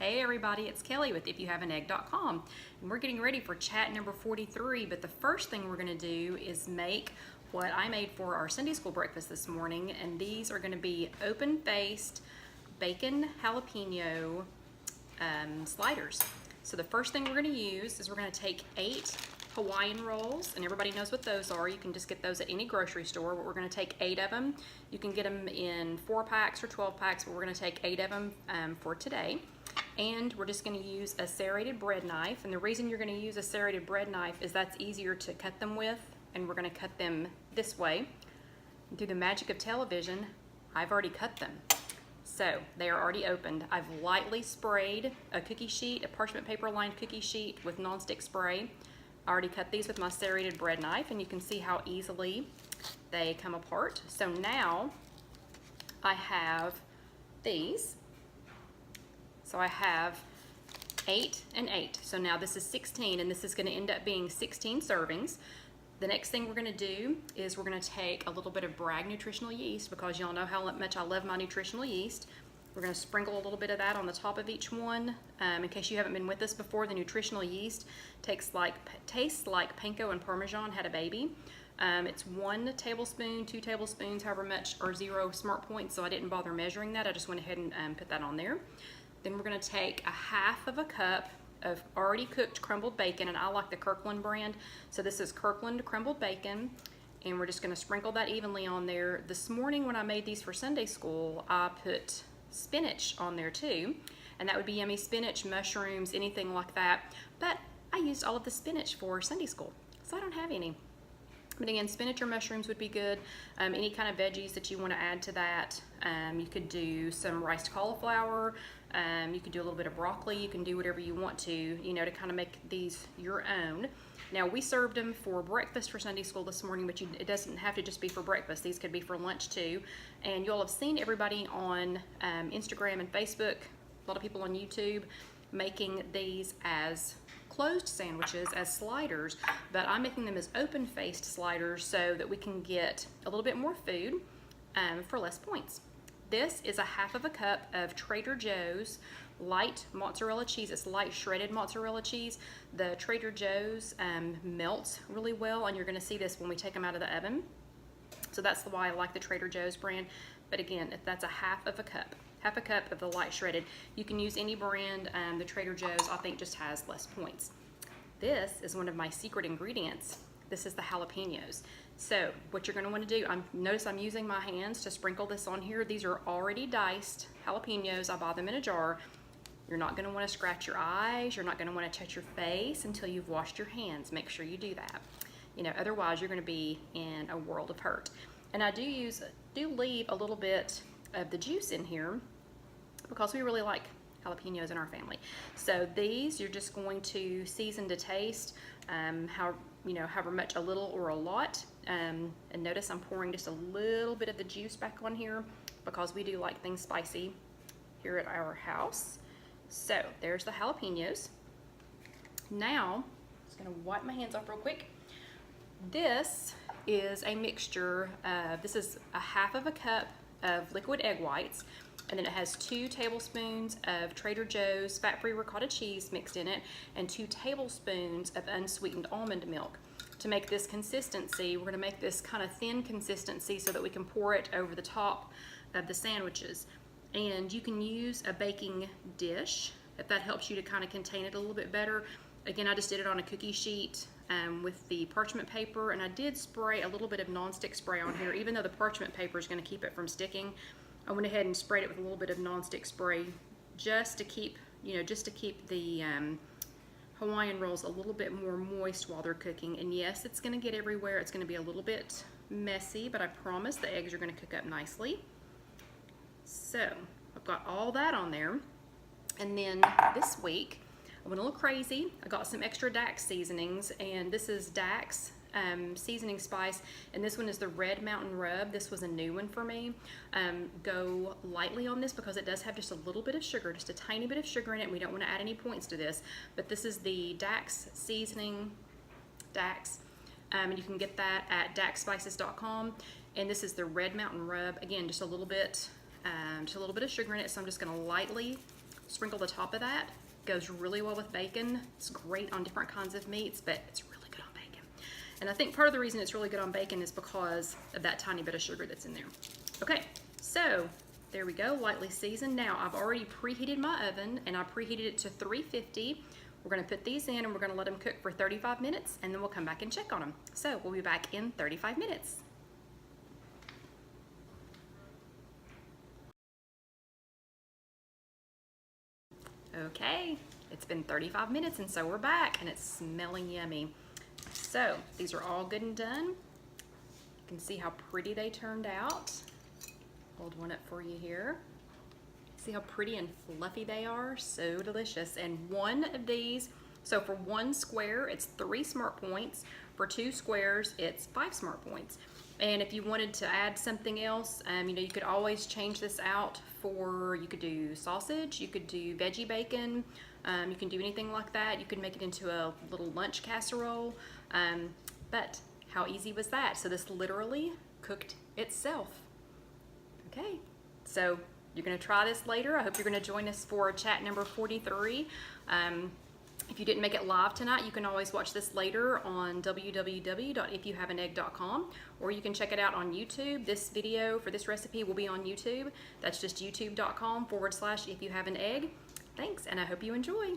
Hey everybody, it's Kelly with Ifyouhaveanegg.com, and we're getting ready for chat number 43, but the first thing we're going to do is make what I made for our Sunday school breakfast this morning, and these are going to be open-faced bacon jalapeno sliders. So the first thing we're going to use is we're going to take 8 Hawaiian rolls, and everybody knows what those are. You can just get those at any grocery store, but we're going to take 8 of them. You can get them in 4 packs or 12 packs, but we're going to take 8 of them for today. And we're just going to use a serrated bread knife, and the reason you're going to use a serrated bread knife is that's easier to cut them with, and we're going to cut them this way. And through the magic of television, I've already cut them. So they are already opened. I've lightly sprayed a cookie sheet, a parchment paper lined cookie sheet with nonstick spray. I already cut these with my serrated bread knife, and you can see how easily they come apart. So now I have these. So I have 8 and 8. So now this is 16, and this is going to end up being 16 servings. The next thing we're going to do is we're going to take a little bit of Bragg nutritional yeast, because y'all know how much I love my nutritional yeast. We're going to sprinkle a little bit of that on the top of each one. In case you haven't been with us before, the nutritional yeast tastes like panko and Parmesan had a baby. It's 1 tablespoon, 2 tablespoons, however much, or 0 smart points, so I didn't bother measuring that. I just went ahead and put that on there. Then we're going to take a half of a cup of already cooked crumbled bacon, and I like the Kirkland brand, so this is Kirkland crumbled bacon, and we're just going to sprinkle that evenly on there. This morning when I made these for Sunday school, I put spinach on there too, and that would be yummy spinach, mushrooms, anything like that, but I used all of the spinach for Sunday school, so I don't have any. But again, spinach or mushrooms would be good. Any kind of veggies that you want to add to that. You could do some riced cauliflower. You could do a little bit of broccoli. You can do whatever you want to, you know, to kind of make these your own. Now, we served them for breakfast for Sunday school this morning, but it doesn't have to just be for breakfast. These could be for lunch too. And you'll have seen everybody on Instagram and Facebook, a lot of people on YouTube, making these as closed sandwiches, as sliders, but I'm making them as open-faced sliders so that we can get a little bit more food for less points. This is a half of a cup of Trader Joe's light mozzarella cheese. It's light shredded mozzarella cheese. The Trader Joe's melts really well, and you're going to see this when we take them out of the oven. So that's why I like the Trader Joe's brand. But again, that's a half of a cup. Half a cup of the light shredded. You can use any brand. The Trader Joe's, I think, just has less points. This is one of my secret ingredients. This is the jalapeños. So what you're going to want to do, notice I'm using my hands to sprinkle this on here. These are already diced jalapeños. I buy them in a jar. You're not going to want to scratch your eyes. You're not going to want to touch your face until you've washed your hands. Make sure you do that. You know, otherwise you're going to be in a world of hurt. And I do leave a little bit of the juice in here because we really like jalapeños in our family. So these you're just going to season to taste, however much, a little or a lot. And notice I'm pouring just a little bit of the juice back on here because we do like things spicy here at our house. So there's the jalapeños. Now I'm just going to wipe my hands off real quick. This is a mixture of, this is a half of a cup of liquid egg whites, and then it has 2 tablespoons of Trader Joe's fat-free ricotta cheese mixed in it, and 2 tablespoons of unsweetened almond milk. To make this consistency, we're going to make this kind of thin consistency so that we can pour it over the top of the sandwiches. And you can use a baking dish if that helps you to kind of contain it a little bit better. Again, I just did it on a cookie sheet with the parchment paper, and I did spray a little bit of nonstick spray on here. Even though the parchment paper is going to keep it from sticking, I went ahead and sprayed it with a little bit of nonstick spray just to keep, the Hawaiian rolls a little bit more moist while they're cooking. And yes, it's going to get everywhere. It's going to be a little bit messy, but I promise the eggs are going to cook up nicely. So I've got all that on there. And then this week, I went a little crazy. I got some extra Dax seasonings, and this is Dax seasoning spice, and this one is the Red Mountain Rub. This was a new one for me. Go lightly on this because it does have just a little bit of sugar, just a tiny bit of sugar in it. We don't want to add any points to this, but this is the Dax seasoning, Dax, and you can get that at daxspices.com. And this is the Red Mountain Rub. Again, just a little bit of sugar in it, so I'm just going to lightly sprinkle the top of that. Goes really well with bacon. It's great on different kinds of meats, but it's really good on bacon. And I think part of the reason it's really good on bacon is because of that tiny bit of sugar that's in there. Okay, so there we go, lightly seasoned. Now I've already preheated my oven, and I preheated it to 350. We're gonna put these in and we're gonna let them cook for 35 minutes, and then we'll come back and check on them. So we'll be back in 35 minutes. Okay, it's been 35 minutes and so we're back, and it's smelling yummy. So these are all good and done. You can see how pretty they turned out. Hold one up for you here. See how pretty and fluffy they are? So delicious. And one of these, so for one square, it's 3 smart points. For 2 squares, it's 5 smart points. And if you wanted to add something else, you know, you could always change this out for, you could do sausage, you could do veggie bacon, you can do anything like that. You could make it into a little lunch casserole. But how easy was that? So this literally cooked itself. Okay, so you're gonna try this later. I hope you're gonna join us for chat number 43. If you didn't make it live tonight, you can always watch this later on www.ifyouhaveanegg.com, or you can check it out on YouTube. This video for this recipe will be on YouTube. That's just youtube.com/ifyouhaveanegg. Thanks, and I hope you enjoy.